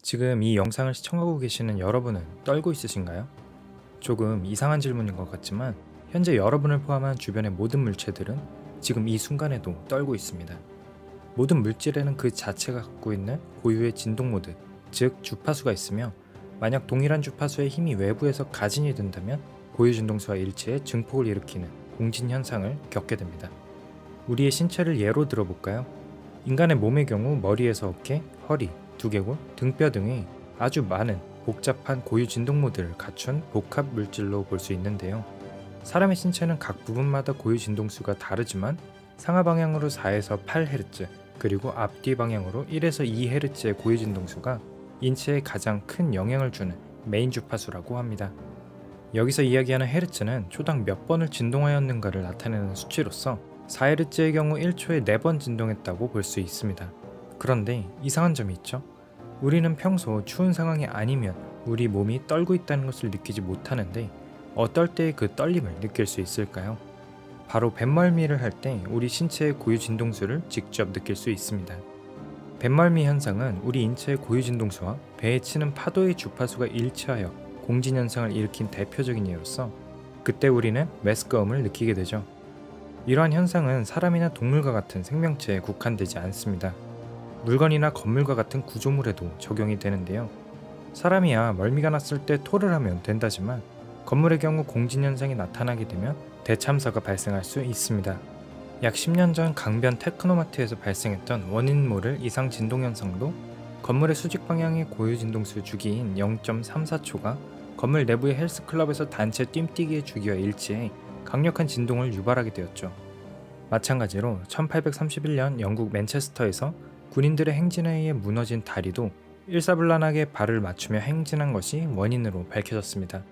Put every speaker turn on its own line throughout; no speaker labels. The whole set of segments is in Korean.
지금 이 영상을 시청하고 계시는 여러분은 떨고 있으신가요? 조금 이상한 질문인 것 같지만 현재 여러분을 포함한 주변의 모든 물체들은 지금 이 순간에도 떨고 있습니다. 모든 물질에는 그 자체가 갖고 있는 고유의 진동 모드, 즉 주파수가 있으며 만약 동일한 주파수의 힘이 외부에서 가진이 된다면 고유 진동수와 일체의 증폭을 일으키는 공진 현상을 겪게 됩니다. 우리의 신체를 예로 들어볼까요? 인간의 몸의 경우 머리에서 어깨, 허리, 두개골, 등뼈 등의 아주 많은 복잡한 고유 진동 모드를 갖춘 복합 물질로 볼 수 있는데요. 사람의 신체는 각 부분마다 고유 진동수가 다르지만 상하 방향으로 4에서 8Hz 그리고 앞뒤 방향으로 1에서 2Hz의 고유 진동수가 인체에 가장 큰 영향을 주는 메인 주파수라고 합니다. 여기서 이야기하는 헤르츠는 초당 몇 번을 진동하였는가를 나타내는 수치로서 4Hz의 경우 1초에 4번 진동했다고 볼 수 있습니다. 그런데 이상한 점이 있죠. 우리는 평소 추운 상황이 아니면 우리 몸이 떨고 있다는 것을 느끼지 못하는데 어떨 때 그 떨림을 느낄 수 있을까요? 바로 뱃멀미를 할 때 우리 신체의 고유 진동수를 직접 느낄 수 있습니다. 뱃멀미 현상은 우리 인체의 고유 진동수와 배에 치는 파도의 주파수가 일치하여 공진 현상을 일으킨 대표적인 예로서 그때 우리는 메스꺼움을 느끼게 되죠. 이러한 현상은 사람이나 동물과 같은 생명체에 국한되지 않습니다. 물건이나 건물과 같은 구조물에도 적용이 되는데요. 사람이야 멀미가 났을 때 토를 하면 된다지만 건물의 경우 공진 현상이 나타나게 되면 대참사가 발생할 수 있습니다. 약 10년 전 강변 테크노마트에서 발생했던 원인 모를 이상 진동 현상도 건물의 수직 방향의 고유 진동수 주기인 0.34초가 건물 내부의 헬스클럽에서 단체 뜀뛰기의 주기와 일치해 강력한 진동을 유발하게 되었죠. 마찬가지로 1831년 영국 맨체스터에서 군인들의 행진에 의해 무너진 다리도 일사불란하게 발을 맞추며 행진한 것이 원인으로 밝혀졌습니다.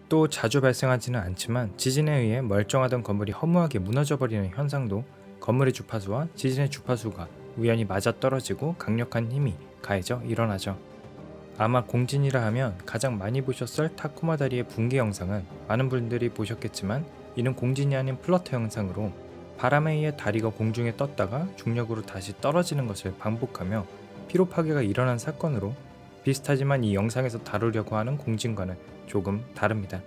또 자주 발생하지는 않지만 지진에 의해 멀쩡하던 건물이 허무하게 무너져버리는 현상도 건물의 주파수와 지진의 주파수가 우연히 맞아떨어지고 강력한 힘이 가해져 일어나죠. 아마 공진이라 하면 가장 많이 보셨을 타코마 다리의 붕괴 영상은 많은 분들이 보셨겠지만 이는 공진이 아닌 플러터 현상으로 바람에 의해 다리가 공중에 떴다가 중력으로 다시 떨어지는 것을 반복하며 피로 파괴가 일어난 사건으로 비슷하지만 이 영상에서 다루려고 하는 공진과는 조금 다릅니다.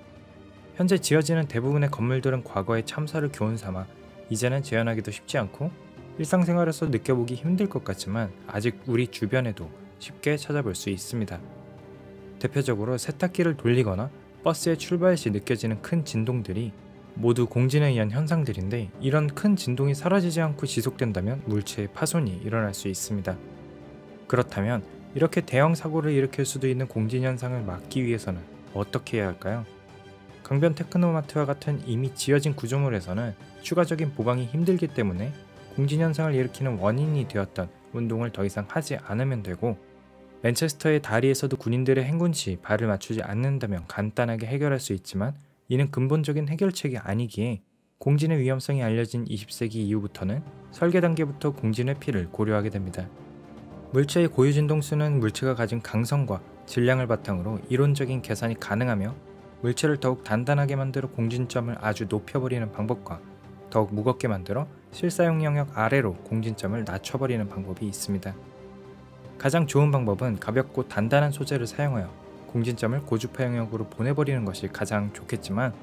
현재 지어지는 대부분의 건물들은 과거의 참사를 교훈 삼아 이제는 재현하기도 쉽지 않고 일상생활에서 느껴보기 힘들 것 같지만 아직 우리 주변에도 쉽게 찾아볼 수 있습니다. 대표적으로 세탁기를 돌리거나 버스의 출발 시 느껴지는 큰 진동들이 모두 공진에 의한 현상들인데 이런 큰 진동이 사라지지 않고 지속된다면 물체의 파손이 일어날 수 있습니다. 그렇다면 이렇게 대형 사고를 일으킬 수도 있는 공진 현상을 막기 위해서는 어떻게 해야 할까요? 강변 테크노마트와 같은 이미 지어진 구조물에서는 추가적인 보강이 힘들기 때문에 공진 현상을 일으키는 원인이 되었던 운동을 더 이상 하지 않으면 되고 맨체스터의 다리에서도 군인들의 행군 시 발을 맞추지 않는다면 간단하게 해결할 수 있지만 이는 근본적인 해결책이 아니기에 공진의 위험성이 알려진 20세기 이후부터는 설계 단계부터 공진의 피를 고려하게 됩니다. 물체의 고유 진동수는 물체가 가진 강성과 질량을 바탕으로 이론적인 계산이 가능하며 물체를 더욱 단단하게 만들어 공진점을 아주 높여버리는 방법과 더욱 무겁게 만들어 실사용 영역 아래로 공진점을 낮춰버리는 방법이 있습니다. 가장 좋은 방법은 가볍고 단단한 소재를 사용하여 공진점을 고주파 영역으로 보내버리는 것이 가장 좋겠지만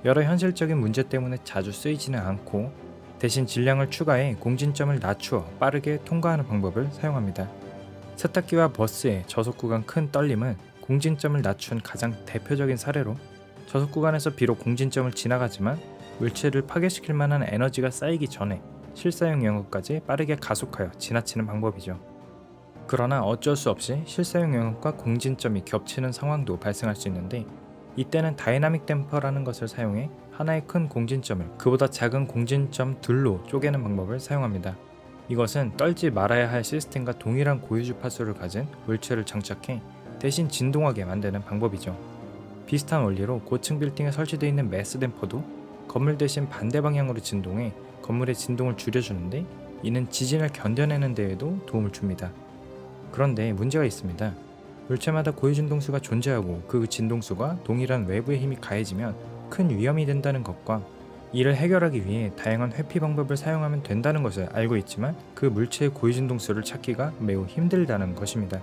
여러 현실적인 문제 때문에 자주 쓰이지는 않고 대신 질량을 추가해 공진점을 낮추어 빠르게 통과하는 방법을 사용합니다. 세탁기와 버스의 저속 구간 큰 떨림은 공진점을 낮춘 가장 대표적인 사례로 저속 구간에서 비록 공진점을 지나가지만 물체를 파괴시킬 만한 에너지가 쌓이기 전에 실사용 영역까지 빠르게 가속하여 지나치는 방법이죠. 그러나 어쩔 수 없이 실사용 영역과 공진점이 겹치는 상황도 발생할 수 있는데 이때는 다이나믹 댐퍼라는 것을 사용해 하나의 큰 공진점을 그보다 작은 공진점 둘로 쪼개는 방법을 사용합니다. 이것은 떨지 말아야 할 시스템과 동일한 고유 주파수를 가진 물체를 장착해 대신 진동하게 만드는 방법이죠. 비슷한 원리로 고층 빌딩에 설치되어 있는 매스 댐퍼도 건물 대신 반대 방향으로 진동해 건물의 진동을 줄여주는데 이는 지진을 견뎌내는 데에도 도움을 줍니다. 그런데 문제가 있습니다. 물체마다 고유 진동수가 존재하고 그 진동수가 동일한 외부의 힘이 가해지면 큰 위험이 된다는 것과 이를 해결하기 위해 다양한 회피 방법을 사용하면 된다는 것을 알고 있지만 그 물체의 고유 진동수를 찾기가 매우 힘들다는 것입니다.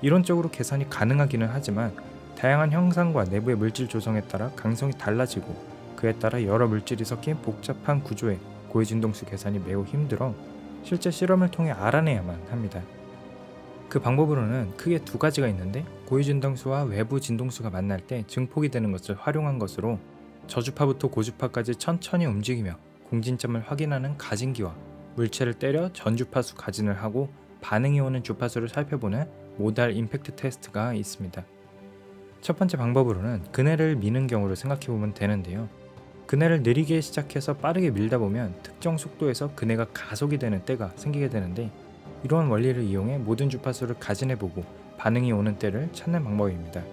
이론적으로 계산이 가능하기는 하지만 다양한 형상과 내부의 물질 조성에 따라 강성이 달라지고 그에 따라 여러 물질이 섞인 복잡한 구조의 고해진동수 계산이 매우 힘들어 실제 실험을 통해 알아내야만 합니다. 그 방법으로는 크게 두 가지가 있는데, 고해진동수와 외부 진동수가 만날 때 증폭이 되는 것을 활용한 것으로 저주파부터 고주파까지 천천히 움직이며 공진점을 확인하는 가진기와 물체를 때려 전주파수 가진을 하고 반응이 오는 주파수를 살펴보는 모달 임팩트 테스트가 있습니다. 첫 번째 방법으로는 그네를 미는 경우를 생각해보면 되는데요. 그네를 느리게 시작해서 빠르게 밀다 보면 특정 속도에서 그네가 가속이 되는 때가 생기게 되는데, 이러한 원리를 이용해 모든 주파수를 가진해보고 반응이 오는 때를 찾는 방법입니다.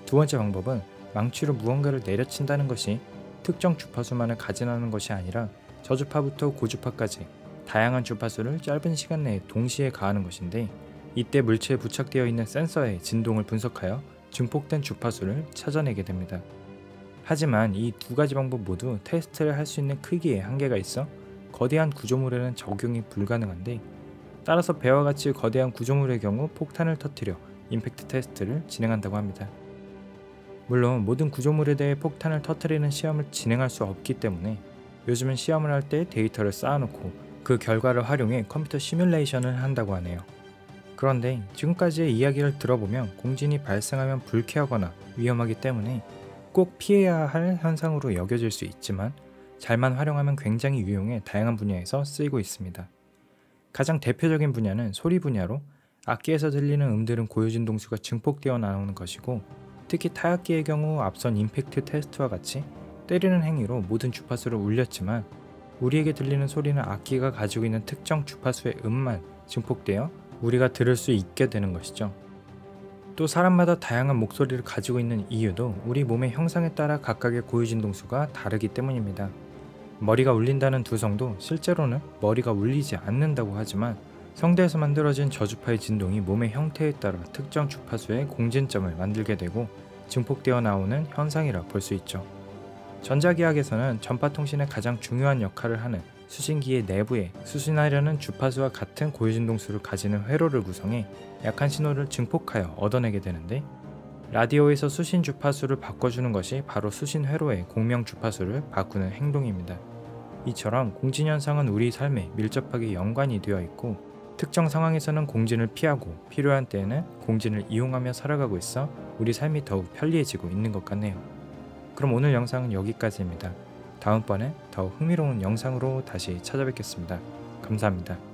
두 번째 방법은 망치로 무언가를 내려친다는 것이 특정 주파수만을 가진하는 것이 아니라 저주파부터 고주파까지 다양한 주파수를 짧은 시간 내에 동시에 가하는 것인데, 이때 물체에 부착되어 있는 센서의 진동을 분석하여 증폭된 주파수를 찾아내게 됩니다. 하지만 이 두 가지 방법 모두 테스트를 할 수 있는 크기에 한계가 있어 거대한 구조물에는 적용이 불가능한데, 따라서 배와 같이 거대한 구조물의 경우 폭탄을 터뜨려 임팩트 테스트를 진행한다고 합니다. 물론 모든 구조물에 대해 폭탄을 터뜨리는 시험을 진행할 수 없기 때문에 요즘은 시험을 할 때 데이터를 쌓아놓고 그 결과를 활용해 컴퓨터 시뮬레이션을 한다고 하네요. 그런데 지금까지의 이야기를 들어보면 공진이 발생하면 불쾌하거나 위험하기 때문에 꼭 피해야 할 현상으로 여겨질 수 있지만, 잘만 활용하면 굉장히 유용해 다양한 분야에서 쓰이고 있습니다. 가장 대표적인 분야는 소리 분야로, 악기에서 들리는 음들은 고유진동수가 증폭되어 나오는 것이고, 특히 타악기의 경우 앞선 임팩트 테스트와 같이 때리는 행위로 모든 주파수를 울렸지만 우리에게 들리는 소리는 악기가 가지고 있는 특정 주파수의 음만 증폭되어 우리가 들을 수 있게 되는 것이죠. 또 사람마다 다양한 목소리를 가지고 있는 이유도 우리 몸의 형상에 따라 각각의 고유진동수가 다르기 때문입니다. 머리가 울린다는 두성도 실제로는 머리가 울리지 않는다고 하지만, 성대에서 만들어진 저주파의 진동이 몸의 형태에 따라 특정 주파수의 공진점을 만들게 되고 증폭되어 나오는 현상이라 볼 수 있죠. 전자기학에서는 전파통신의 가장 중요한 역할을 하는 수신기의 내부에 수신하려는 주파수와 같은 고유진동수를 가지는 회로를 구성해 약한 신호를 증폭하여 얻어내게 되는데, 라디오에서 수신 주파수를 바꿔주는 것이 바로 수신 회로의 공명 주파수를 바꾸는 행동입니다. 이처럼 공진현상은 우리 삶에 밀접하게 연관이 되어 있고, 특정 상황에서는 공진을 피하고 필요한 때에는 공진을 이용하며 살아가고 있어 우리 삶이 더욱 편리해지고 있는 것 같네요. 그럼 오늘 영상은 여기까지입니다. 다음번에 더 흥미로운 영상으로 다시 찾아뵙겠습니다. 감사합니다.